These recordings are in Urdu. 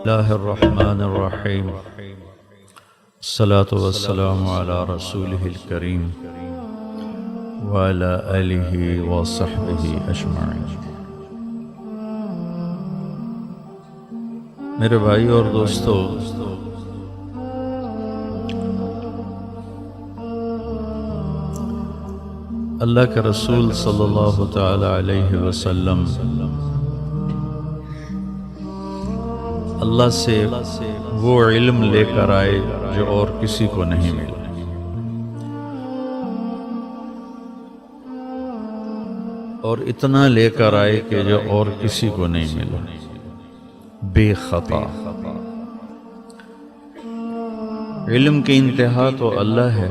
الله الرحمن الرحيم الصلاة والسلام على رسوله الكريم وعلى آله وصحبه أجمعين۔ میرے بھائی اور دوستو، اللہ کے رسول صلی اللہ تعالی علیہ وسلم اللہ سے وہ علم لے کر آئے جو اور کسی کو نہیں ملا، اور اتنا لے کر آئے کہ جو اور کسی کو نہیں ملا، بے خطا۔ علم کی انتہا تو اللہ ہے،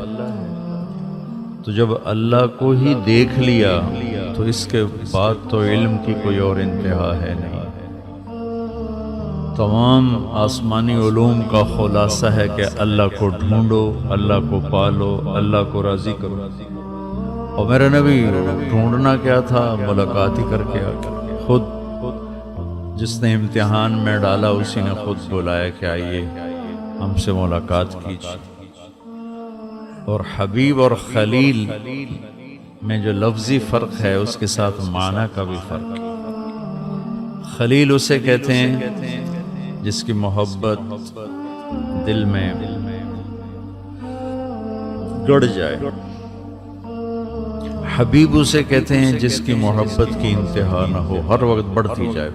تو جب اللہ کو ہی دیکھ لیا تو اس کے بعد تو علم کی کوئی اور انتہا ہے نہیں۔ تمام آسمانی علوم کا خلاصہ ہے کہ اللہ کو ڈھونڈو، اللہ کو پالو، اللہ کو راضی کرو۔ اور میرے نبی ڈھونڈنا کیا تھا؟ ملاقات ہی کر کے خود جس نے امتحان میں ڈالا اسی نے خود بلایا کہ آئیے ہم سے ملاقات کیجیے۔ اور حبیب اور خلیل میں جو لفظی فرق ہے اس کے ساتھ معنی کا بھی فرق ہے۔ خلیل اسے کہتے ہیں جس کی محبت دل میں گڑ جائے، حبیب اسے کہتے ہیں جس کی محبت کی انتہا نہ ہو، ہر وقت بڑھتی جائے،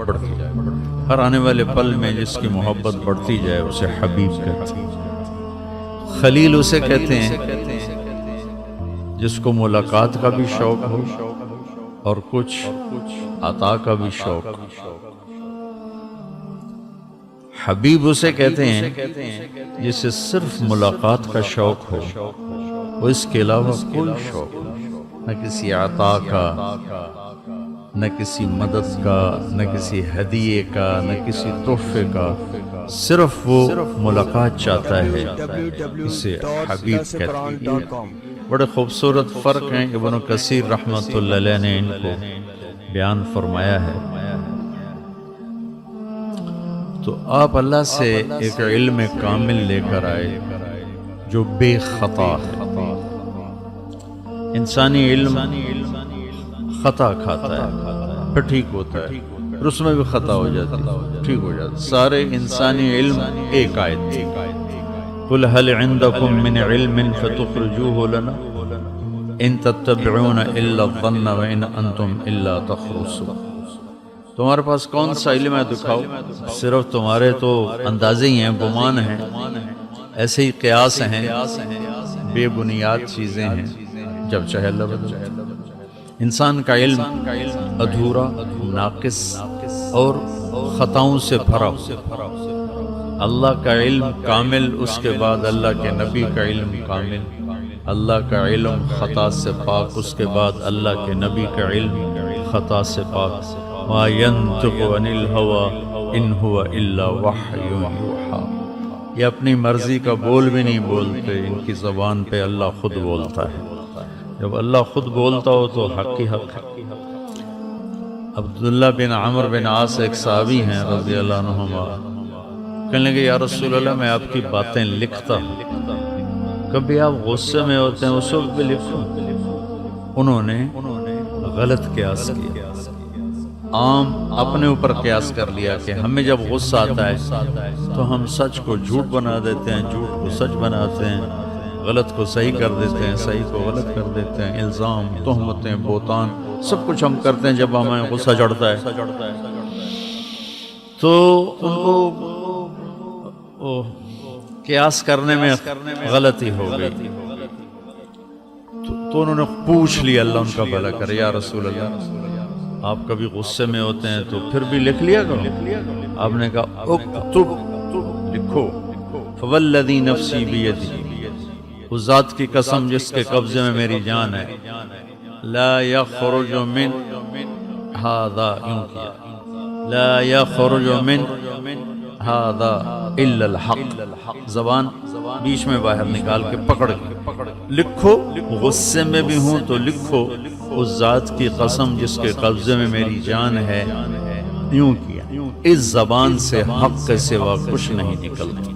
ہر آنے والے پل میں جس کی محبت بڑھتی جائے اسے حبیب کہتے ہیں۔ خلیل اسے کہتے ہیں جس کو ملاقات کا بھی شوق ہو اور کچھ عطا کا بھی شوق۔ حبیب اسے کہتے ہیں جسے صرف ملاقات کا شوق ہو، وہ اس کے علاوہ کوئی شوق نہ کسی عطا کا، نہ کسی مدد کا، نہ کسی ہدیے کا، نہ کسی تحفے کا، صرف وہ ملاقات چاہتا ہے، اسے حبیب کہتے ہیں۔ بڑے خوبصورت فرق ہیں، ابن کثیر رحمۃ اللہ علیہ نے ان کو بیان فرمایا ہے۔ تو آپ اللہ سے ایک علم کامل لے کر آئے جو بے خطا ہے۔ انسانی علم خطا کھاتا ہے پھر ٹھیک ہوتا ہے، پھر اس میں بھی خطا ہو جاتی ہے، ٹھیک ہو جاتا ہے۔ سارے انسانی علم ایک آیت تھی، قُلْ هَلْ عِنْدَكُمْ مِنْ عِلْمٍ فَتُخْرِجُوهُ لَنَا إِن تَتَّبِعُونَ إِلَّا الظَّنَّ وَإِنْ أَنْتُمْ إِلَّا تَخْرُصُونَ۔ تمہارے پاس کون سا علم ہے دکھاؤ، صرف تمہارے تو اندازے ہی ہیں، گمان ہیں، ایسے ہی قیاس ہیں، بے بنیاد چیزیں ہیں، جب چاہے اللہ بدل۔ انسان کا علم ادھورا، ناقص اور خطاؤں سے بھرا، اللہ کا علم کامل، اس کے بعد اللہ کے نبی کا علم کامل، اللہ کا علم خطا سے پاک، اس کے بعد اللہ کے نبی کا علم خطا سے پاک۔ ما ينطق عن الهوى ان هو الا وحی یوحی، یہ اپنی مرضی کا بول بھی نہیں بولتے، ان کی زبان پہ اللہ خود بولتا ہے۔ جب اللہ خود بولتا ہو تو حق ہی حق ہے۔ عبداللہ بن عمرو بن عاص ایک صحابی ہیں رضی اللہ عنہما، کہنے لگے یا رسول اللہ میں آپ کی باتیں لکھتا ہوں، کبھی آپ غصے میں ہوتے ہیں اس وقت بھی لکھوں۔ انہوں نے غلط قیاس کیا، عام اپنے اوپر قیاس کر لیا کہ ہمیں جب غصہ آتا ہے تو ہم سچ کو جھوٹ بنا دیتے ہیں، جھوٹ کو سچ بناتے ہیں، غلط کو صحیح کر دیتے ہیں، صحیح کو غلط کر دیتے ہیں، الزام، تہمتیں، بہتان، سب کچھ ہم کرتے ہیں جب ہمیں غصہ چڑھتا ہے۔ تو ان کو قیاس کرنے میں غلطی ہو گئی، تو انہوں نے پوچھ لیا، اللہ ان کا بھلا کرے، یا رسول اللہ آپ کبھی غصے میں ہوتے ہیں تو پھر بھی لکھ لیا کرو۔ آپ نے کہا اکتب، لکھو، فوالذی نفسی بیدی، اس ذات کی قسم جس کے قبضے میں میری جان ہے، لا یخرج من ھذا، لا یخرج من ھذا الا الحق، زبان بیچ میں باہر نکال کے پکڑ کے لکھو، غصے میں بھی ہوں تو لکھو، اس ذات کی قسم جس کے قبضے میں میری جان ہے، یوں کیا۔ اس زبان سے حق کے سوا کچھ نہیں نکلتا۔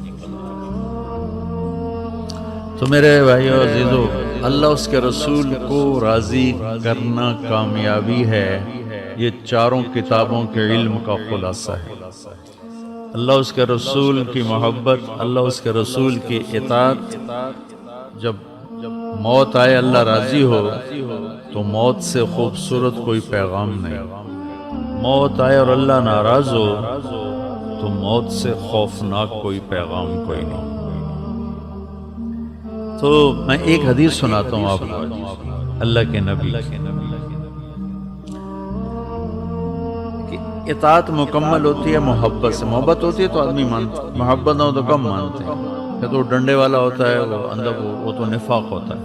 تو میرے بھائیو عزیزو، اللہ اس کے رسول کو راضی کرنا کامیابی ہے، یہ چاروں کتابوں کے علم کا خلاصہ ہے۔ اللہ اس کے رسول کی محبت، اللہ اس کے رسول کی اطاعت۔ جب موت آئے اللہ راضی ہو تو موت سے خوبصورت کوئی پیغام نہیں، موت آئے اور اللہ ناراض ہو تو موت سے خوفناک کوئی پیغام کوئی نہیں۔ تو میں ایک حدیث سناتا ہوں آپ کو اللہ کے نبی کی۔ اطاعت مکمل ہوتی ہے محبت سے، محبت ہوتی ہے تو آدمی مانتا ہے، محبت نہ ہو تو کم مانتے ہیں، کہ تو ڈنڈے والا ہوتا ہے، وہ اندر وہ تو نفاق ہوتا ہے۔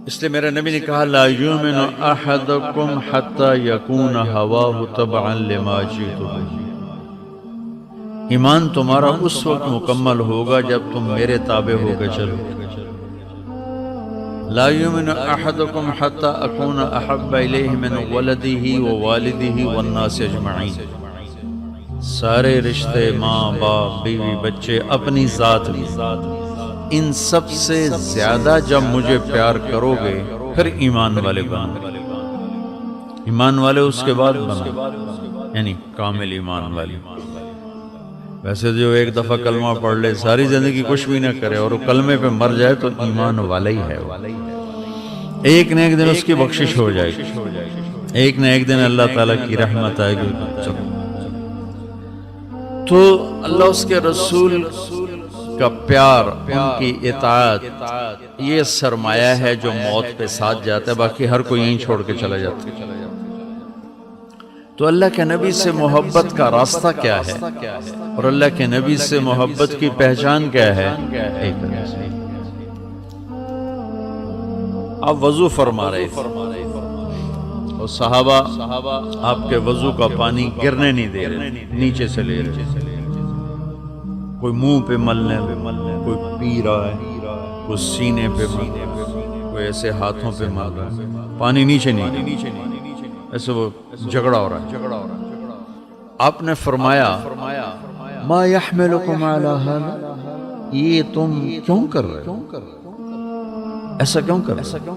اس لیے میرے نبی نے کہا لا یؤمن احدکم حتی یکون ہواہ تبعا لما جئت بہ، ایمان تمہارا اس وقت مکمل ہوگا جب تم میرے تابع ہو کے چلو۔ لا یؤمن احدکم حتی اکون احب الیہ من ولدہ ووالدہ والناس اجمعین، سارے رشتے، ماں باپ، بیوی، بچے، اپنی ذات بھی، ان سب سے زیادہ جب مجھے پیار کرو گے پھر ایمان والے بنو۔ ایمان والے اس کے بعد بنو، یعنی کامل ایمان والے۔ ویسے جو ایک دفعہ کلمہ پڑھ لے، ساری زندگی کچھ بھی نہ کرے اور وہ کلمے پہ مر جائے تو ایمان والا ہی ہے وہ، ایک نہ ایک دن اس کی بخشش ہو جائے گی، ایک نہ ایک دن اللہ تعالیٰ کی رحمت آئے گی۔ تو اللہ اس کے رسول کا پیار، ان کی اطاعت، یہ سرمایہ ہے جو موت پہ ساتھ جاتا ہے، باقی ہر کوئی یہیں چھوڑ کے چلا جاتا ہے۔ تو اللہ کے نبی سے محبت کا راستہ کیا ہے اور اللہ کے نبی سے محبت کی پہچان کیا ہے؟ ایک آپ وضو فرما رہے تھے اور صحابہ آپ کے وضو کا پانی گرنے نہیں دے رہے، نیچے سے لے رہے، کوئی منہ پہ ملنے، کوئی پی رہا ہے، کوئی سینے پہ مل رہا ہے، کوئی ایسے ہاتھوں پہ مل رہا ہے، پانی نیچے نہیں، ایسے وہ جھگڑا ہو رہا ہے۔ آپ نے فرمایا ما یحملکم علی ھذا، یہ تم کیوں کر رہے ہو، ایسا کیوں کر رہے ہو؟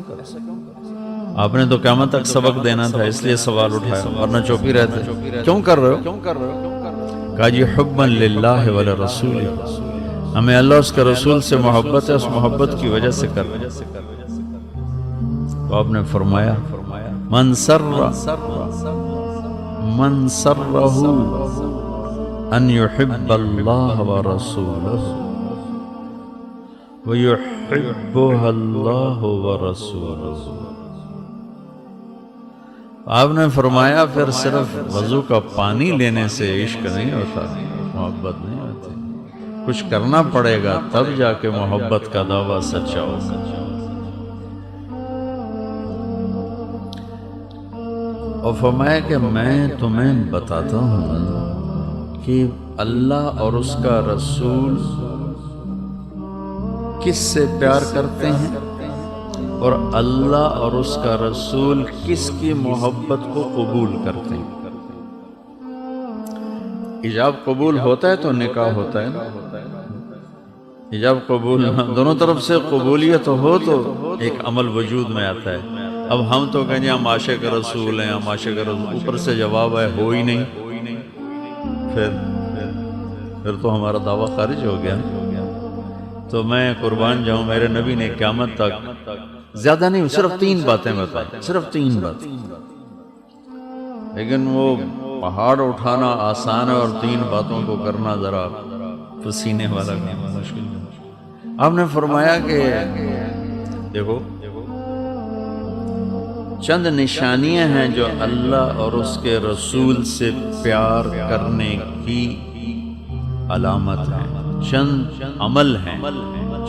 آپ نے تو قیامت تک سبق دینا تھا، اس لیے سوال اٹھایا، ورنہ چپ ہی رہتے۔ کیوں کر رہے ہو؟ کہا جی حبا للہ ولرسول، ہمیں اللہ اس کے رسول سے محبت ہے، اس محبت کی وجہ سے کر رہے ہیں۔ تو آپ نے فرمایا من سرہ ان یحب اللہ ورسولہ ویحبہ اللہ ورسولہ۔ آپ نے فرمایا پھر صرف وضو کا پانی لینے سے عشق نہیں ہوتا، محبت نہیں ہوتی، کچھ کرنا پڑے گا تب جا کے محبت کا دعویٰ سچا ہوگا۔ اور فرمایا کہ میں تمہیں بتاتا ہوں کہ اللہ اور اس کا رسول کس سے پیار کرتے ہیں اور اللہ اور اس کا رسول کس کی محبت کو قبول کرتے ہیں۔ ایجاب قبول ہوتا ہے تو نکاح ہوتا ہے نا، ایجاب قبول دونوں طرف سے قبولیت ہو تو ایک عمل وجود میں آتا ہے۔ اب ہم تو کہیں گے ہم عاشق رسول ہیں، ہم عاشق رسول، اوپر سے جواب ہے ہو ہی نہیں، پھر تو ہمارا دعویٰ خارج ہو گیا۔ تو میں قربان جاؤں، میرے نبی نے قیامت تک زیادہ نہیں، صرف 3 باتیں بتائیں، صرف 3 باتیں، لیکن وہ پہاڑ اٹھانا آسان ہے اور 3 باتوں کو کرنا ذرا پسینے والا مشکل ہے۔ آپ نے فرمایا کہ دیکھو چند نشانیاں ہیں جو اللہ اور اس کے رسول سے پیار کرنے کی علامت ہیں، چند عمل ہیں،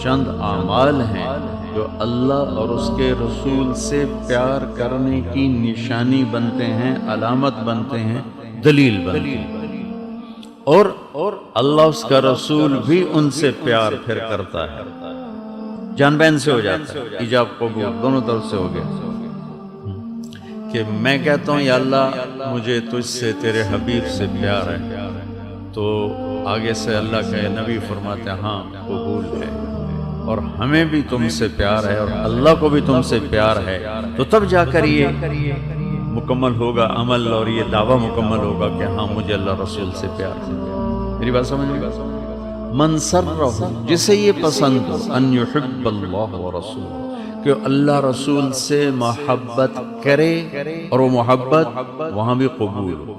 چند اعمال ہیں جو اللہ اور اس کے رسول سے پیار کرنے کی نشانی بنتے ہیں، علامت بنتے ہیں، دلیل بنتے ہیں، اور اللہ اس کا رسول بھی ان سے پیار پھر کرتا ہے، جان بین سے ہو جاتا ہے، ایجاب قبول دونوں طرف سے ہو گیا۔ کہ میں کہتا ہوں یا اللہ مجھے تجھ سے تیرے حبیب سے پیار ہے، تو آگے سے اللہ کے نبی فرماتے ہیں ہاں قبول ہے، اور ہمیں بھی تم سے پیار ہے اور اللہ کو بھی تم سے پیار ہے، تو تب جا کر یہ مکمل ہوگا عمل اور یہ دعویٰ مکمل ہوگا کہ ہاں مجھے اللہ رسول سے پیار ہے۔ میری بات سمجھ گئی؟ من سرہ، جسے یہ پسند ہو، ان یحب اللہ ورسولہ، کہ اللہ رسول سے محبت کرے اور وہ محبت وہاں بھی قبول ہو،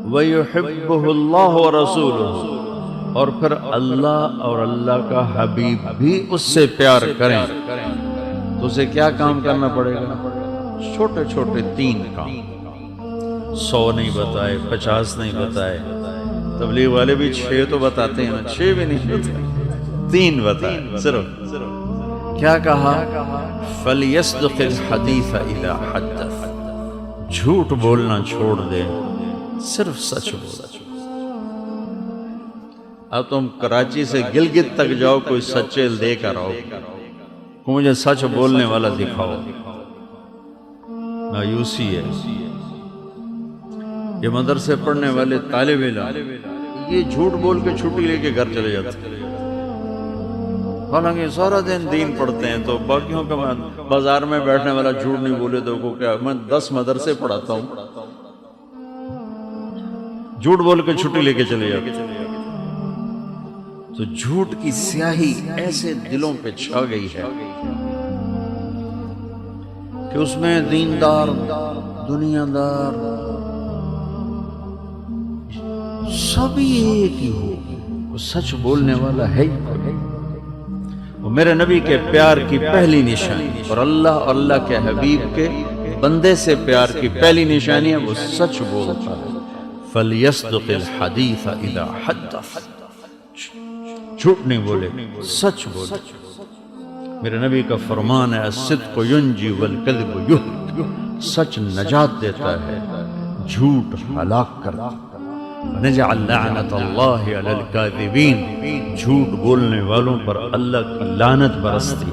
وَيُحِبُّهُ اللَّهُ وَرَسُولُهُ، اور پھر اللہ اور اللہ کا حبیب بھی اس سے پیار کریں، تو اسے کیا کام کرنا پڑے گا؟ چھوٹے چھوٹے 3 کام، 100 نہیں بتائے، 50 نہیں بتائے، تبلیغ والے بھی 6 تو بتاتے ہیں نا، 6 بھی نہیں بتائے، 3 بتائے صرف۔ کیا کہا؟ فَلْيَصْدِقِ الْحَدِيثَ إِذَا حَدَّثَ، جھوٹ بولنا چھوڑ دے، صرف سچ بولنا۔ اب تم کراچی سے گلگت تک جاؤ، کوئی سچیل دے کر آؤ کہ مجھے سچ بولنے والا دکھاؤ، مایوسی ہے۔ یہ مدرسے پڑھنے والے طالب علم یہ جھوٹ بول کے چھٹی لے کے گھر چلے جاتے ہیں، حالانکہ سارا دن دین پڑھتے ہیں، تو باقیوں کا بازار میں بیٹھنے والا جھوٹ نہیں بولے تو کو کیا، میں 10 مدرسے پڑھاتا ہوں، جھوٹ بول کے چھٹی لے کے چلے جاتے ہیں۔ تو جھوٹ کی سیاہی ایسے دلوں پہ چھا گئی ہے کہ اس میں دیندار، دنیا دار سبھی ایک ہی ہو، وہ سچ بولنے والا ہے ہی کوئی۔ وہ میرے نبی کے پیار کی پہلی نشانی اور اللہ اور اللہ کے حبیب کے بندے سے پیار کی پہلی نشانی ہے وہ سچ بولتا ہے۔ فَلْيَصْدِقِ الْحَدِيثَ إِذَا حَدَّثَ، جھوٹ نہیں بولے، سچ بولے۔ میرے نبی کا فرمان ہے الصدق ينجي والكذب يهلك، سچ نجات دیتا ہے، جھوٹ ہلاک کرتا ہے۔ نجعل لعنت اللہ علی الکاذبین، جھوٹ بولنے والوں پر اللہ کی لعنت برستی۔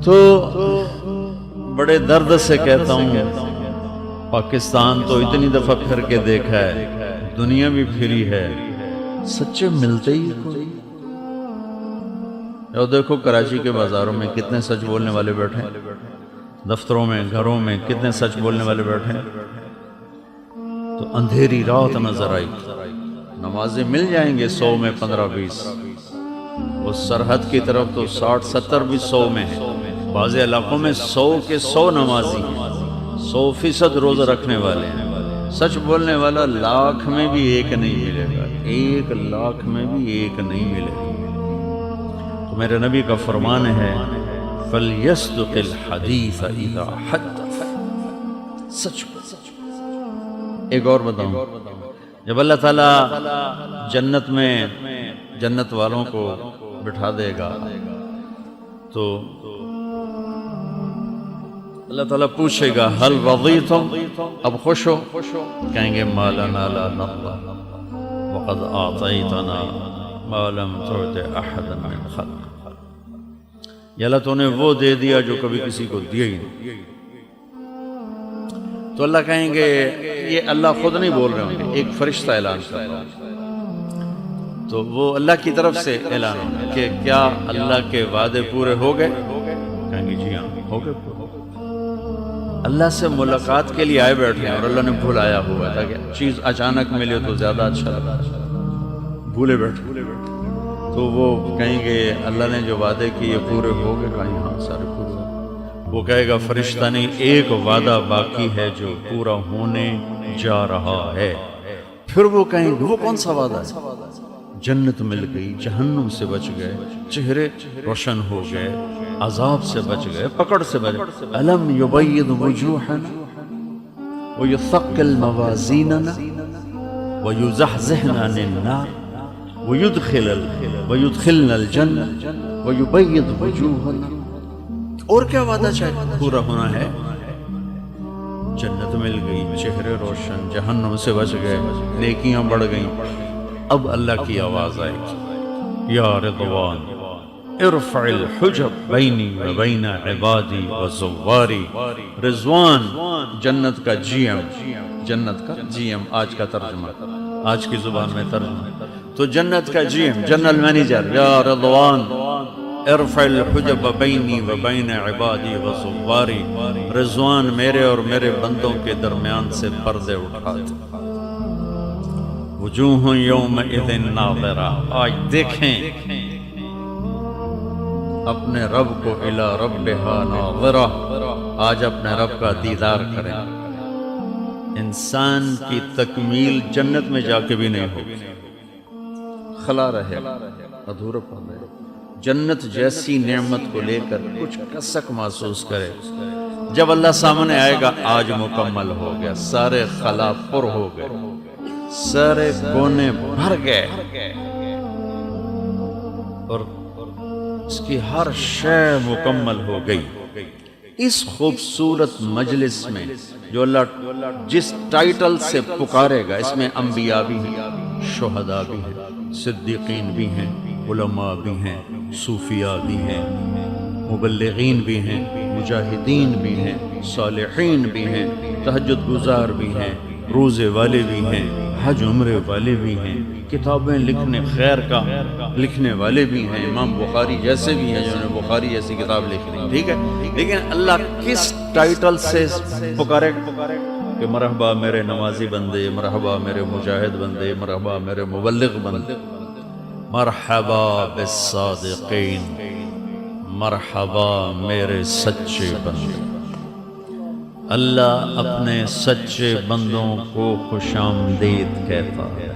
تو بڑے درد سے کہتا ہوں، پاکستان تو اتنی دفعہ پھر کے دیکھا ہے، دنیا بھی پھری ہے، سچے ملتے ہی کوئی۔ اور دیکھو کراچی کے بازاروں میں کتنے سچ بولنے والے بیٹھے ہیں، دفتروں میں، گھروں میں کتنے سچ بولنے والے بیٹھے ہیں۔ تو اندھیری رات نظر آئی، نمازیں مل جائیں گے 100 میں 15-20، وہ سرحد کی طرف تو 60-70 بھی 100 میں ہے، بعض علاقوں میں 100 کے 100 نمازی ہیں، 100% روزہ رکھنے والے ہیں۔ سچ بولنے والا 1,00,000 میں بھی ایک نہیں ملے گا، 1,00,000 میں بھی ایک نہیں ملے گا۔ تو میرے نبی کا فرمان ہے فَلْيَصْدِقِ الْحَدِيثَ إِذَا حَدَّثَ، سچ بول۔ ایک اور بتاؤں، جب اللہ تعالیٰ جنت میں جنت والوں کو بٹھا دے گا تو اللہ تعالیٰ پوچھے گا هل رضیتم، اب خوش ہو؟ کہیں گے ما لنا لا نرضى وقد اعطیتنا ما لم تعط احدا من خلقك، یا اللہ تو نے وہ دے دیا جو کبھی کسی کو دیا ہی نہیں۔ تو اللہ کہیں گے، یہ اللہ خود نہیں بول رہے ہوں گے، ایک فرشتہ اعلان کر رہا ہے، تو وہ اللہ کی طرف سے اعلان ہوگا کہ کیا اللہ کے وعدے پورے ہو گئے؟ کہیں گے جی ہاں ہو گئے پورے۔ اللہ سے ملاقات کے لیے آئے بیٹھے ہیں اور اللہ نے بھلایا ہوا تھا کہ چیز اچانک ملے تو زیادہ اچھا لگا، بھولے بیٹھے، تو وہ کہیں گے اللہ نے جو وعدے کیے پورے ہو گئے؟ کہیں ہاں سارے پورے ہو گئے۔ وہ کہے گا فرشتہ نہیں، ایک وعدہ باقی ہے جو پورا ہونے جا رہا ہے۔ پھر وہ کہیں گے وہ کون سا وعدہ ہے؟ جنت مل گئی، جہنم سے بچ گئے، چہرے روشن ہو گئے، عذاب سے بچ گئے، پکڑ سے بچ گئے۔ الم یبید وجوہنا ویثقل موازیننا ویزحزحنا عن النار ویدخلنا الجنہ ویبید وجوہنا۔ اور کیا وعدہ چاہیے؟ پورا ہونا ہے، جنت مل گئی، چہرے روشن، جہنم سے بچ گئے، نیکیاں بڑھ گئیں۔ اب اللہ کی آواز آئے گی، یا رضوان ارفع الحجب بینی و بین عبادی و زواری. رضوان جنت کا جی ایم، جنت کا جی ایم، آج کا ترجمہ، آج کی زبان میں ترجمہ. تو جنت کا جی ایم، جنرل مینیجر، یا رضوان ارفع الحجب بینی و بین عبادی و زواری. رضوان میرے اور میرے بندوں کے درمیان سے پردے اٹھا دے. وجوہ یومئذ ناظرہ، آج دیکھیں اپنے رب کو، الی ربہا ناظرہ، آج اپنے رب کا دیدار کریں. انسان کی تکمیل جنت میں جا کے بھی نہیں ہوگی، خلا رہے، ادھورا پڑ رہے. جنت جیسی نعمت کو لے کر کچھ کسک محسوس کرے. جب اللہ سامنے آئے گا، آج مکمل ہو گیا، سارے خلا پر ہو گئے، سارے کونے بھر گئے، اور اس کی ہر شے مکمل ہو گئی. اس خوبصورت مجلس میں جو اللہ جس ٹائٹل سے پکارے گا، اس میں انبیاء بھی ہیں، شہداء بھی ہیں، صدیقین بھی ہیں، علماء بھی ہیں، صوفیاء بھی ہیں، مبلغین بھی ہیں، مجاہدین بھی ہیں، صالحین بھی ہیں، تہجد گزار بھی ہیں، روزے والے بھی ہیں، حج عمرے والے بھی ہیں، کتابیں لکھنے خیر کا لکھنے والے بھی ہیں، امام بخاری جیسے بھی ہیں جنہوں نے بخاری جیسی کتاب لکھ لی. ٹھیک ہے، لیکن اللہ کس ٹائٹل سے پکارے کہ مرحبا میرے نمازی بندے، مرحبا میرے مجاہد بندے، مرحبا میرے مبلغ بندے، مرحبا بالصادقین، مرحبا میرے سچے بندے. اللہ اپنے سچے بندوں کو خوش آمدید کہتا ہے.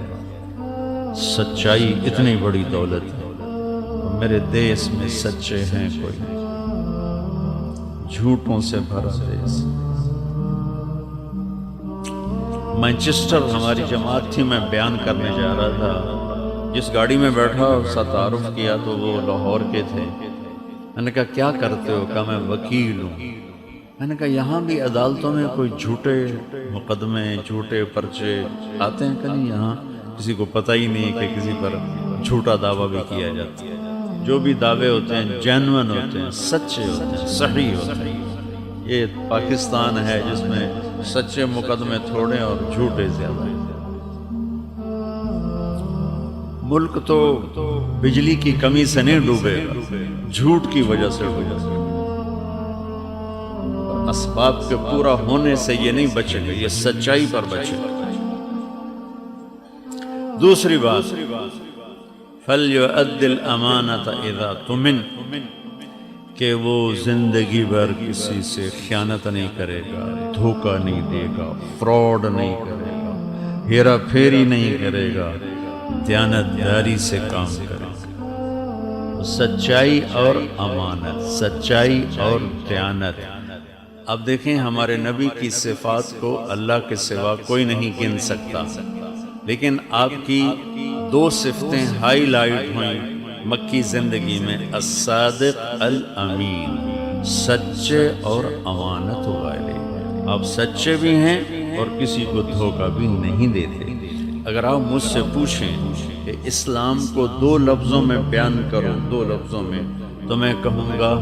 سچائی اتنی بڑی دولت ہے. میرے دیس میں سچے ہیں کوئی نہیں، جھوٹوں سے بھرا دیس. مانچسٹر ہماری جماعت تھی، میں بیان کرنے جا رہا تھا. جس گاڑی میں بیٹھا اس کا تعارف کیا تو وہ لاہور کے تھے. میں نے کہا کیا کرتے ہو؟ کہا میں وکیل ہوں. میں نے کہا یہاں بھی عدالتوں میں کوئی جھوٹے مقدمے، جھوٹے پرچے آتے ہیں؟ کہ نہیں، یہاں کسی کو پتہ ہی نہیں کہ کسی پر جھوٹا دعویٰ بھی کیا جاتا ہے. جو بھی دعوے ہوتے ہیں جینوئن ہوتے ہیں، سچے ہوتے ہیں، صحیح ہوتے ہیں. یہ پاکستان ہے جس میں سچے مقدمے تھوڑے اور جھوٹے زیادہ ہیں. ملک تو بجلی کی کمی سے نہیں ڈوبے گا، جھوٹ کی وجہ سے ڈوبے گا. اسباب کے پورا ہونے سے یہ نہیں بچے گا، یہ سچائی پر بچے گا. دوسری بات، فَلْيُؤَدِّ الْأَمَانَةَ إِذَا تُمِنَ، کہ وہ زندگی بھر کسی سے خیانت نہیں کرے گا، دھوکہ نہیں دے گا، فراڈ نہیں کرے گا، ہیرا پھیری نہیں کرے گا، دیانتداری سے کام کرے گا. سچائی اور امانت، سچائی اور دیانت. اب دیکھیں ہمارے نبی کی صفات کو اللہ کے سوا کوئی نہیں گن سکتا، لیکن آپ کی دو صفتیں ہائی لائٹ ہوئیں مکی زندگی میں، الصادق الامین، سچے اور امانت والے. آپ سچے بھی ہیں اور کسی کو دھوکہ بھی نہیں دیتے. اگر آپ مجھ سے پوچھیں کہ اسلام کو دو لفظوں میں بیان کرو، دو لفظوں میں، تو میں کہوں گا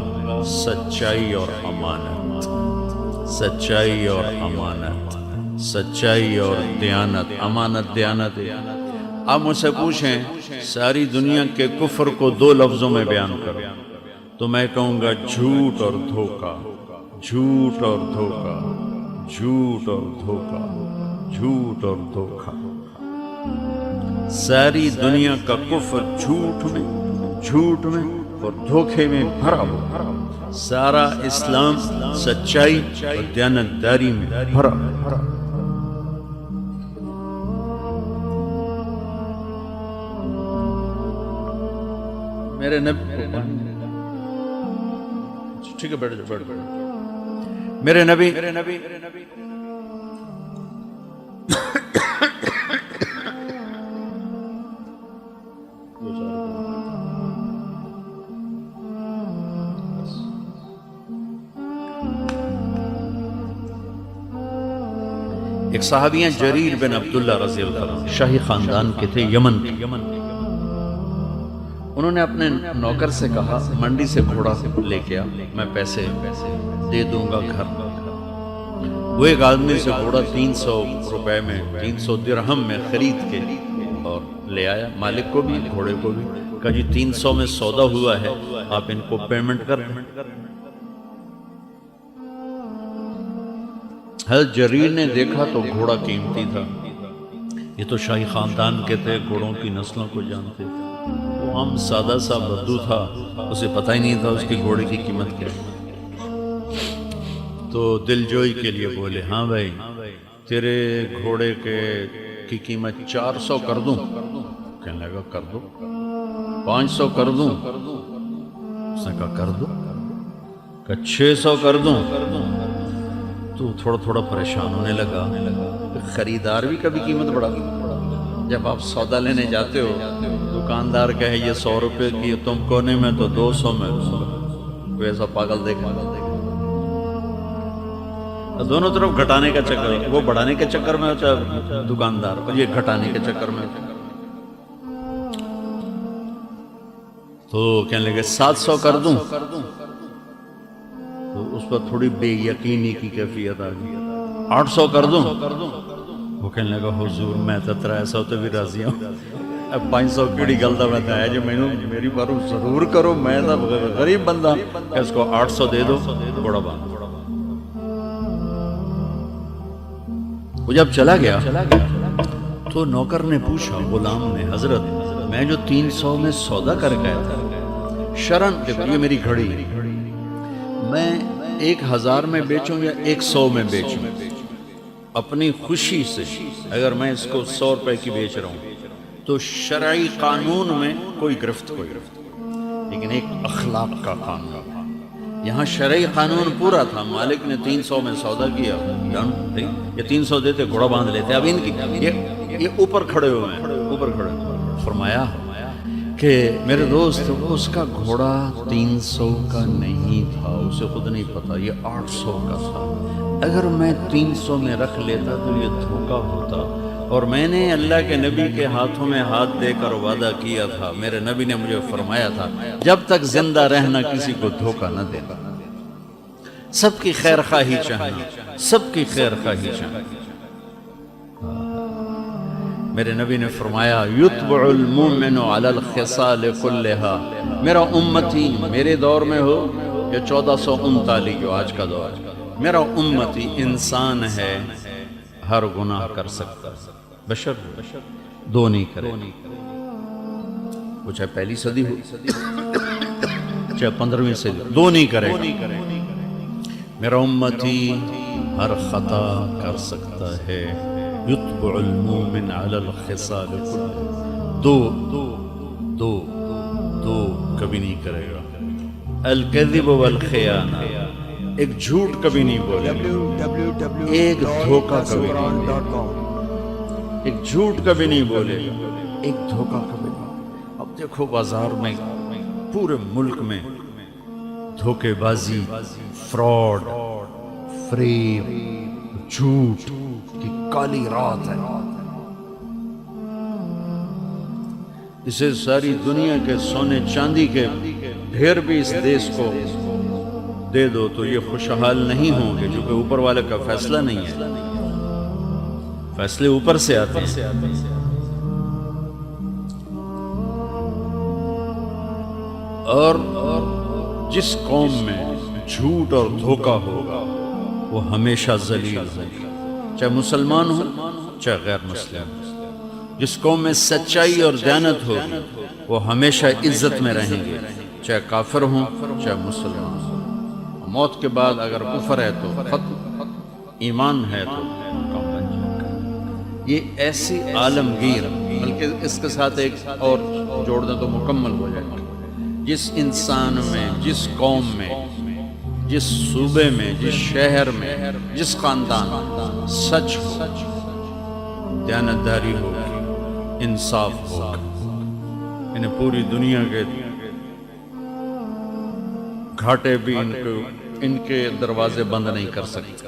سچائی اور امانت، سچائی اور امانت، سچائی اور دیانت. امانت دیانت. آپ مجھ سے پوچھیں ساری دنیا کے کفر کو دو لفظوں میں بیان کرو، تو میں کہوں گا جھوٹ اور دھوکہ، جھوٹ اور دھوکہ، جھوٹ اور دھوکہ، جھوٹ اور دھوکہ. ساری دنیا کا کفر جھوٹ میں اور دھوکے میں بھرا ہوا. سارا اسلام سچائی اور دیانتداری میں بھرا. میرے نبی، ٹھیک ہے بیٹھ جاؤ. میرے نبی ایک صحابی ہیں جریر بن عبداللہ رضی اللہ عنہ، شاہی خاندان کے تھے، یمن کے. انہوں نے اپنے نوکر سے کہا منڈی سے گھوڑا لے کے آ، میں پیسے دے دوں گا گھر۔ وہ ایک آدمی سے گھوڑا 300 روپے میں 300 درہم میں خرید کے اور لے آیا، مالک کو بھی گھوڑے کو بھی، کہا جی 300 میں سودا ہوا ہے، آپ ان کو پیمنٹ کر دیں۔ حضرت جریر نے دیکھا تو گھوڑا قیمتی تھا، یہ تو شاہی خاندان کے تھے، گھوڑوں کی نسلوں کو جانتے تھے، وہ عام سادہ سا بدو تھا، اسے پتہ ہی نہیں تھا اس کی گھوڑے کی قیمت کیا ہے۔ تو دل جوئی کے لیے بولے ہاں بھائی تیرے گھوڑے کی قیمت 400 کر دوں؟ کہنے لگا کر دو۔ 500 کر دوں؟ اس نے کہا کر دو۔ کہا 600 کر دوں؟ تو تھوڑا تھوڑا پریشان ہونے لگا، خریدار بھی کبھی قیمت بڑھا دو۔ جب آپ سودا لینے جاتے ہو دکاندار کہے یہ 100 روپے کی تم کونے میں تو 200 میں، کوئی ایسا پاگل دیکھا، دونوں طرف گھٹانے کا چکر، وہ بڑھانے کے چکر میں ہوتا ہے دکاندار، اور یہ گھٹانے کے چکر میں ہوتا ہے۔ تو کہنے لگے 700 کر دوں؟ تو اس پر تھوڑی بے یقینی کی کیفیت آ گئی۔ 800 کر دوں؟ وہ کہنے لگا حضور میں تو 300 تو بھی راضی ہوں، اب 500 کیڑی گلدہ بتایا جو میں میری بارو ضرور کرو، میں تو غریب بندہ، کہ اس کو 800 دے دو، بڑا باندھ۔ وہ جب چلا گیا تو نوکر نے پوچھا غلام نے، حضرت میں جو 300 میں سودا کر گیا تھا شرن، یہ میری گھڑی میں 1000 میں بیچوں یا 100 میں بیچوں، اپنی خوشی سے اگر میں اس کو 100 روپے کی بیچ رہا ہوں تو شرعی قانون میں کوئی گرفت، لیکن ایک اخلاق کا قانون، یہاں شرعی قانون پورا تھا، مالک نے 300 میں سودا کیا، یہ 300 دیتے گھوڑا باندھ لیتے، اب ان کی یہ اوپر کھڑے ہوئے ہیں، اوپر کھڑے فرمایا کہ میرے دوست وہ اس کا گھوڑا 300 کا نہیں تھا، اسے خود نہیں پتا، یہ 800 کا تھا، اگر میں 300 میں رکھ لیتا تو یہ دھوکہ ہوتا، اور میں نے اللہ کے نبی کے ہاتھوں میں ہاتھ دے کر وعدہ کیا تھا، میرے نبی نے مجھے فرمایا تھا جب تک زندہ رہنا کسی کو دھوکہ نہ دینا، سب کی خیر خواہی چاہیے، سب کی خیر خواہی چاہیے۔ میرے نبی نے فرمایا یتبع المؤمن علی الخصال کلہا، میرا امتی میرے دور میں ہو یا 1439 جو آج کا دور، میرا امتی انسان ہے، ہر گناہ کر سکتا، بشر دو نہیں کرے، وہ چاہے پہلی صدی ہو چاہے 15ویں صدی، دو نہیں کرے گا۔ میرا امتی ہر خطا کر سکتا ہے، یتبع المؤمن علی الخصال کلہا، دو کبھی نہیں کرے گا، الکذب والخیانہ، ایک جھوٹ کبھی نہیں بولے، ایک دھوکہ کبھی نہیں، ایک جھوٹ کبھی نہیں بولے، ایک دھوکہ کبھی نہیں۔ اب دیکھو بازار میں پورے ملک میں دھوکے بازی، فراڈ، فریب، جھوٹ کی کالی رات ہے، اسے ساری دنیا کے سونے چاندی کے ڈھیر بھی اس دیش کو دے دو تو یہ خوشحال نہیں ہوں گے، کیونکہ اوپر والے کا فیصلہ نہیں ہے، فیصلے اوپر سے آتے ہیں۔ اور جس قوم میں جھوٹ اور دھوکہ ہوگا وہ ہمیشہ ذلیل ہوگا، چاہے مسلمان ہو چاہے غیر مسلم، جس قوم میں سچائی اور دیانت ہوگی وہ ہمیشہ عزت میں رہیں گے، چاہے کافر ہوں چاہے مسلمان ہوں۔ موت کے بعد اگر کفر ہے تو ختم، ایمان ہے تو کم بن جائے گا۔ یہ ایسی عالمگیر، بلکہ اس کے ساتھ ایک اور جوڑ دیں تو مکمل ہو جائے گا، جس انسان میں، جس قوم میں، جس صوبے میں، جس شہر میں، جس خاندان سچ ہو، دیانتداری ہو، انصاف ہو، انہیں پوری دنیا کے گھاٹے بھی ان کے دروازے بند نہیں کر سکتے،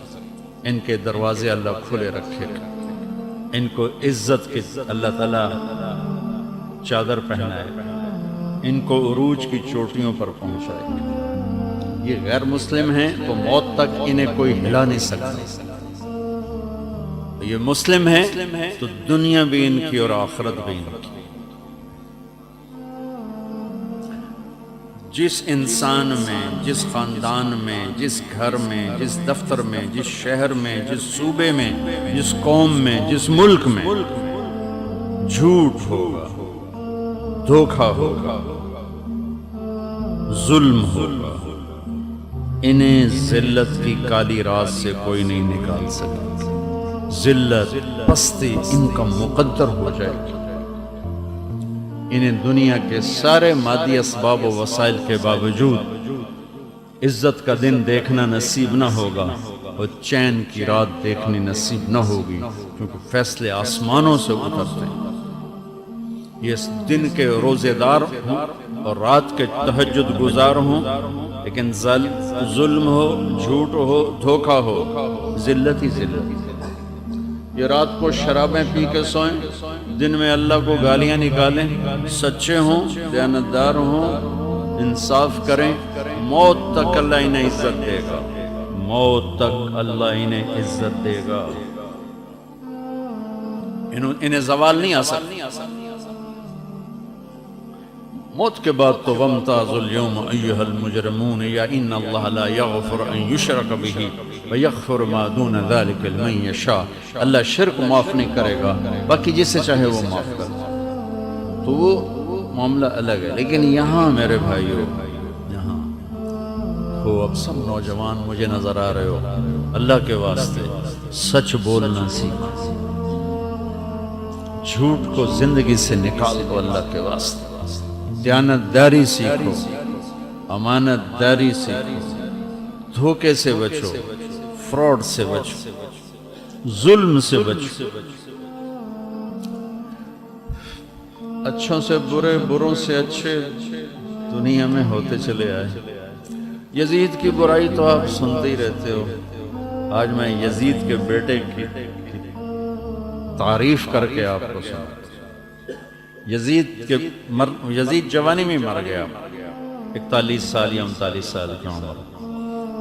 ان کے دروازے اللہ کھلے رکھے گا، ان کو عزت کی اللہ تعالیٰ چادر پہنائے، ان کو عروج کی چوٹیوں پر پہنچائے گا۔ یہ غیر مسلم ہیں تو موت تک انہیں کوئی ہلا نہیں سکتا، یہ مسلم ہیں تو دنیا بھی ان کی اور آخرت بھی ان کی۔ جس انسان میں، جس خاندان میں، جس گھر میں، جس دفتر میں، جس شہر میں، جس صوبے میں، جس قوم میں، جس ملک میں جھوٹ ہوگا، دھوکہ ہوگا، ظلم ہوگا، انہیں ذلت کی کالی رات سے کوئی نہیں نکال سکتا۔ ذلت، پستی ان کا مقدر ہو جائے گی۔ انہیں دنیا کے سارے مادی اسباب و وسائل کے باوجود عزت کا دن دیکھنا نصیب نہ ہوگا اور چین کی رات دیکھنی نصیب نہ ہوگی، کیونکہ فیصلے آسمانوں سے اترتے ہیں۔ یہ دن کے روزے دار ہوں اور رات کے تہجد گزار ہوں، لیکن ظلم ہو، جھوٹ ہو، دھوکہ ہو، ذلت ہی ذلت۔ یہ رات کو شرابیں پی کے سوئیں، دن میں اللہ کو گالیاں نکالیں، سچے ہوں، دیانتدار ہوں، انصاف کریں، موت تک اللہ انہیں عزت دے گا، موت تک اللہ انہیں عزت دے گا، انہیں زوال نہیں آ سکتا۔ موت کے بعد تو وَامْتَازُوا الْيَوْمَ أَيُّهَا الْمُجْرِمُونَ یا ان اللہ لا یغفر ان یشرک بہ ویغفر ما دون ذلک لمن یشاء۔ اللہ شرک معاف نہیں کرے گا، باقی جسے چاہے وہ معاف کر دے، تو وہ معاملہ الگ ہے۔ لیکن یہاں میرے بھائیو، یہاں ہو، اب سب نوجوان مجھے نظر آ رہے ہو، اللہ کے واسطے سچ بولنا سیکھو، جھوٹ کو زندگی سے نکال دو اللہ کے واسطے، دیانت داری سیکھو، امانت داری سیکھو، دھوکے سے بچو، فراڈ سے بچو، ظلم سے بچو، اچھوں سے برے، بروں سے اچھے دنیا میں ہوتے چلے آئے۔ یزید کی برائی تو آپ سنتے ہی رہتے ہو، آج میں یزید کے بیٹے کی تعریف کر کے آپ کو سناتا ہوں۔ یزید جوانی میں مر گیا، 41 سال یا 39 سال کی عمر۔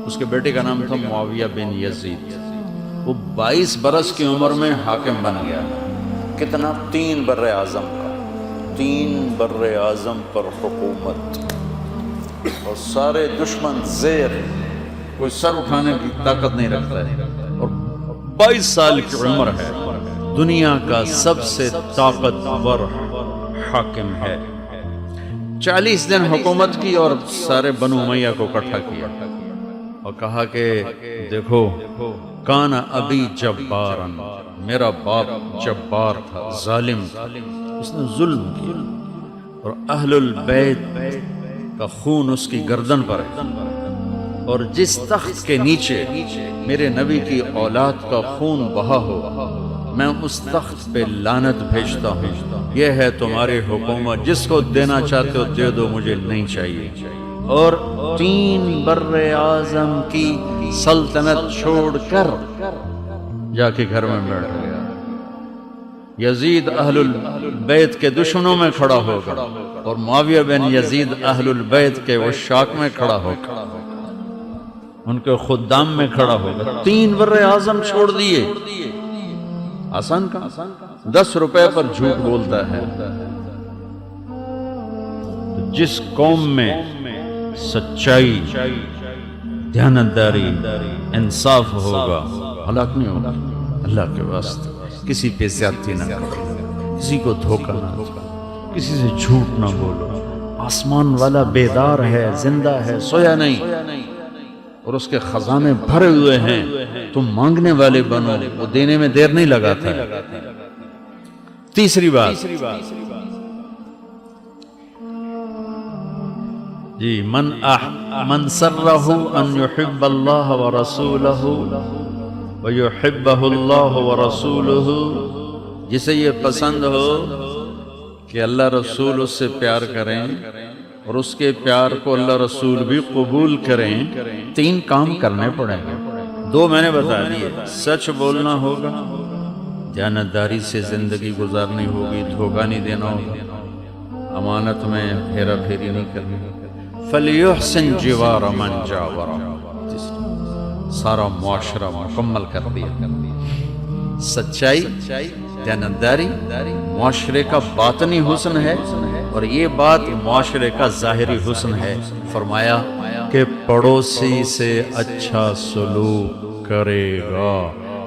اس کے بیٹے کا نام تھا معاویہ بن یزید۔ وہ 22 برس کی عمر میں حاکم بن گیا۔ کتنا؟ 3 بر اعظم کا، 3 بر اعظم پر حکومت، اور سارے دشمن زیر، کوئی سر اٹھانے کی طاقت نہیں رکھتا ہے، اور 22 سال کی عمر ہے، دنیا کا سب سے طاقتور حاکم ہے۔ 40 دن حکومت کی اور سارے بنو امیہ کو اکٹھا کیا اور کہا کہ دیکھو، کان ابی جبارا، میرا باپ جبار تھا، ظالم تھا، اس نے ظلم کیا، اور اہل البیت کا خون اس کی گردن پر ہے، اور جس تخت کے نیچے میرے نبی کی اولاد کا خون بہا ہو، میں اس تخت پہ لعنت بھیجتا ہوں۔ یہ ہے تمہاری حکومت، جس کو دینا چاہتے ہو دے دو، مجھے نہیں چاہیے۔ اور 3 بر اعظم کی سلطنت چھوڑ کر جا کے گھر میں بیٹھ گیا۔ یزید اہل البیت کے دشمنوں میں کھڑا ہوگا، اور معاویہ بن یزید اہل البیت کے عشاق میں کھڑا ہوگا، ان کے خدام میں کھڑا ہوگا۔ 3 بر اعظم چھوڑ دیے، آسان کا 10 روپے پر جھوٹ بولتا ہے۔ جس قوم میں سچائی، دیانتداری، انصاف ہوگا، ہلاک نہیں ہوگا۔ اللہ کے واسطے کسی پہ زیادتی نہ کرو، کسی کو دھوکہ نہ دو، کسی سے جھوٹ نہ بولو۔ آسمان والا بیدار ہے، زندہ ہے، سویا نہیں، اور اس کے خزانے بھرے ہوئے ہیں، تم مانگنے والے بنو، وہ دینے میں دیر نہیں لگاتا ہے۔ تیسری بات جی، من سرہ ان یحب اللہ ورسولہ ویحبہ اللہ ورسولہ، جسے یہ پسند ہو کہ اللہ رسول اس سے پیار کریں اور اس کے پیار کو اللہ رسول بھی قبول کریں، 3 کام کرنے پڑیں گے۔ 2 میں نے بتا دیے، سچ بولنا ہوگا، دیانتداری سے زندگی گزارنی ہوگی، دھوکہ نہیں دینا ہوگا، امانت میں ہیرا پھیری نہیں کرنی. فَلْيُحْسِنْ جِوَارَ مَنْ جَاوَرَ. سارا معاشرہ مکمل کر دیا. سچائی، دیانتداری معاشرے کا باطنی حسن ہے، اور یہ بات معاشرے کا ظاہری حسن ہے. فرمایا کہ پڑوسی سے اچھا سلوک کرے گا.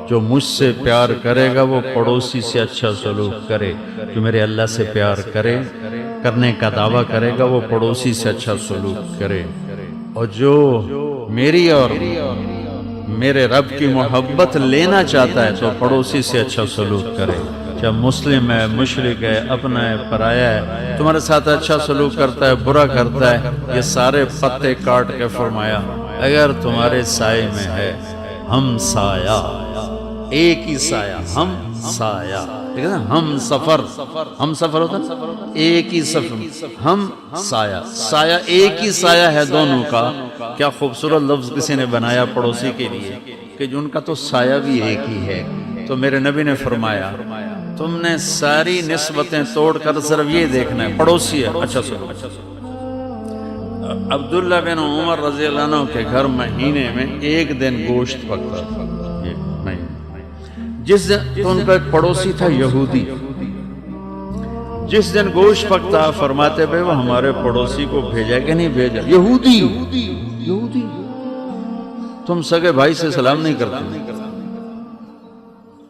جو مجھ سے پیار کرے گا وہ پڑوسی سے اچھا سلوک کرے. جو میرے اللہ سے پیار کرنے کا دعویٰ کرے گا وہ پڑوسی سے اچھا سلوک کرے. اور جو میری اور میرے رب کی محبت لینا چاہتا ہے تو پڑوسی سے اچھا سلوک کرے. چاہے مسلم ہے، مشرک ہے، اپنا ہے، پرایا ہے، تمہارے ساتھ اچھا سلوک کرتا ہے، برا کرتا ہے، یہ سارے پتے کاٹ کے فرمایا اگر تمہارے سائے میں ہے ہم سایہ، ایک ہی سایہ، ہم سایہ، ٹھیک ہے نا، ہم سفر ہوتا ہے ایک ہی سفر، ہم سایہ، سایہ ایک ہی سایہ ہے دونوں کا. کیا خوبصورت لفظ کسی نے بنایا پڑوسی کے لیے کہ جن کا تو سایہ بھی ایک ہی ہے. تو میرے نبی نے فرمایا تم نے ساری نسبتیں توڑ کر صرف یہ دیکھنا ہے پڑوسی ہے اچھا سلوک. عبداللہ بن عمر رضی اللہ عنہ کے گھر مہینے میں ایک دن گوشت پکتا تھا. جس دن تو ان کا ایک پڑوسی تھا یہودی. جس دن گوشت پکتا فرماتے بھائی وہ ہمارے پڑوسی کو بھیجا کہ نہیں بھیجا. یہودی تم سگے بھائی سے سلام نہیں کرتے.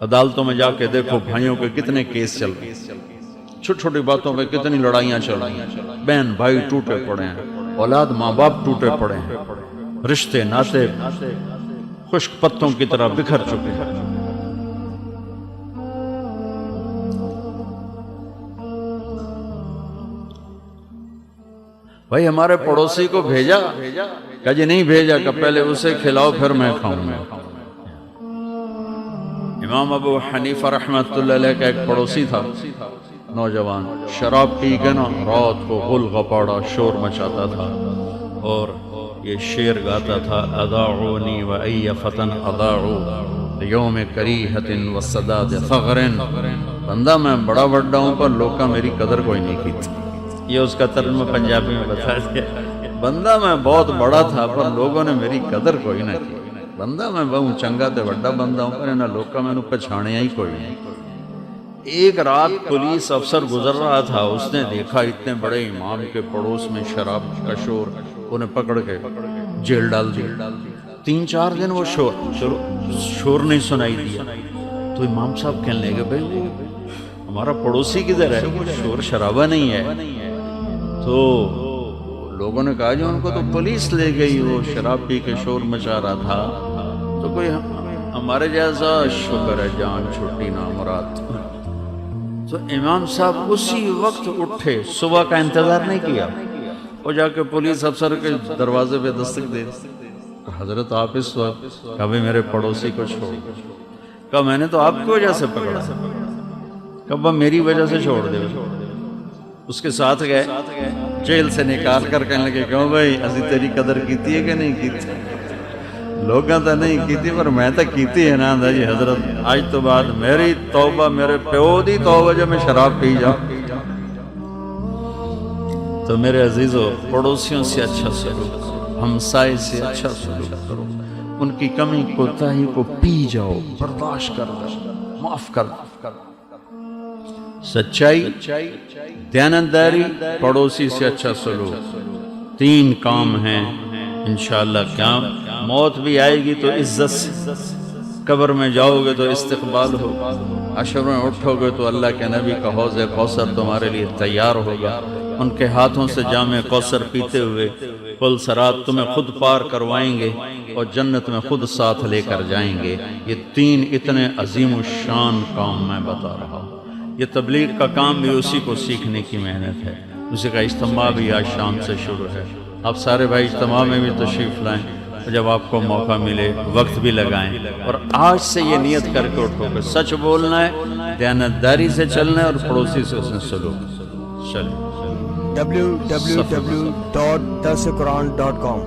عدالتوں میں جا کے دیکھو بھائیوں کے کتنے کیس چل رہے ہیں، چھوٹی چھوٹی باتوں پہ کتنی لڑائیاں چل رہی ہیں. بہن بھائی ٹوٹے پڑے ہیں، اولاد ماں باپ ٹوٹے پڑے ہیں، رشتے ناطے خشک پتوں کی طرح بکھر چکے ہیں. بھائی ہمارے پڑوسی کو بھیجا؟ کہا جی نہیں بھیجا. کہ پہلے اسے کھلاؤ پھر میں کھاؤں گا. امام ابو حنیفہ رحمۃ اللہ علیہ کا ایک پڑوسی تھا نوجوان، شراب پی کے نا رات کو غل غپاڑا شور مچاتا تھا اور یہ شعر گاتا تھا اضاعونی و ای فتن اضاعو یوم کریہت و صداد فغر. بندہ میں بڑا بڑا ہوں پر لوگ کا میری قدر کوئی نہیں کی تھی. یہ اس کا ترجمہ پنجابی میں بتا دیا. بندہ میں بہت بڑا تھا پر لوگوں نے میری قدر کوئی نہ کی. بندہ میں بہت چنگا تے بڑا بندہ ہوں پر انہاں لوکاں میں پچھاڑیا ہی کوئی نہیں. ایک رات پولیس افسر گزر رہا تھا، اس نے دیکھا اتنے بڑے امام کے پڑوس میں شراب کا شور، انہیں پکڑ کے جیل ڈال دیا. 3-4 دن وہ شور نہیں سنائی دیا. تو امام صاحب کہنے لگے بھائی وہ ہمارا پڑوسی کدھر ہے، وہ شور شرابہ نہیں ہے. تو لوگوں نے کہا جو ان کو تو پولیس لے گئی، وہ شراب پی کے شور مچا رہا تھا. تو کوئی ہمارے جیسا شکر ہے جان چھٹی نا مراد. تو امام صاحب اسی وقت اٹھے، صبح کا انتظار نہیں کیا، وہ جا کے پولیس افسر کے دروازے پہ دستک دے. حضرت آپ اس وقت کبھی میرے پڑوسی کو چھوڑ. کہا میں نے تو آپ کی وجہ سے پکڑا. کہا میری وجہ سے چھوڑ دے. اس کے ساتھ گئے، جیل سے نکال کر کہنے لگے کیوں بھائی اسی تیری قدر کیتی ہے کہ نہیں کیتی؟ لوگاں تو نہیں کیتی پر میں تو کیتی ہے نا. جی حضرت آج تو بعد میری توبہ، میرے پیو دی توبہ جو میں شراب پی جاؤں. تو میرے عزیزو پڑوسیوں سے اچھا سلوک کرو، ہمسائے سے اچھا سلوک کرو، ان کی کمی کوتاہی کو پی جاؤ، برداشت کر دو، معاف کر دو. سچائی، دیانتداری، پڑوسی سے اچھا سلوک، 3 کام ہیں. انشاءاللہ کیا موت بھی آئے گی تو عزت سے، قبر میں جاؤ گے تو استقبال ہوگا، حشر میں اٹھو گے تو اللہ کے نبی کا حوض کوثر تمہارے لیے تیار ہوگا. ان کے ہاتھوں سے جام کوثر پیتے ہوئے پل صراط تمہیں خود پار کروائیں گے اور جنت میں خود ساتھ لے کر جائیں گے. یہ 3 اتنے عظیم الشان کام میں بتا رہا ہوں. یہ تبلیغ کا کام بھی اسی کو سیکھنے کی محنت ہے. اسی کا اجتماع بھی آج شام سے شروع ہے. آپ سارے بھائی اجتماع میں بھی تشریف لائیں، جب آپ کو موقع ملے وقت بھی لگائیں، اور آج سے یہ نیت کر کے اٹھو کہ سچ بولنا ہے، دیانتداری سے چلنا ہے اور پڑوسی سے اس نے سلوک. چلیں. www.darsulquran.com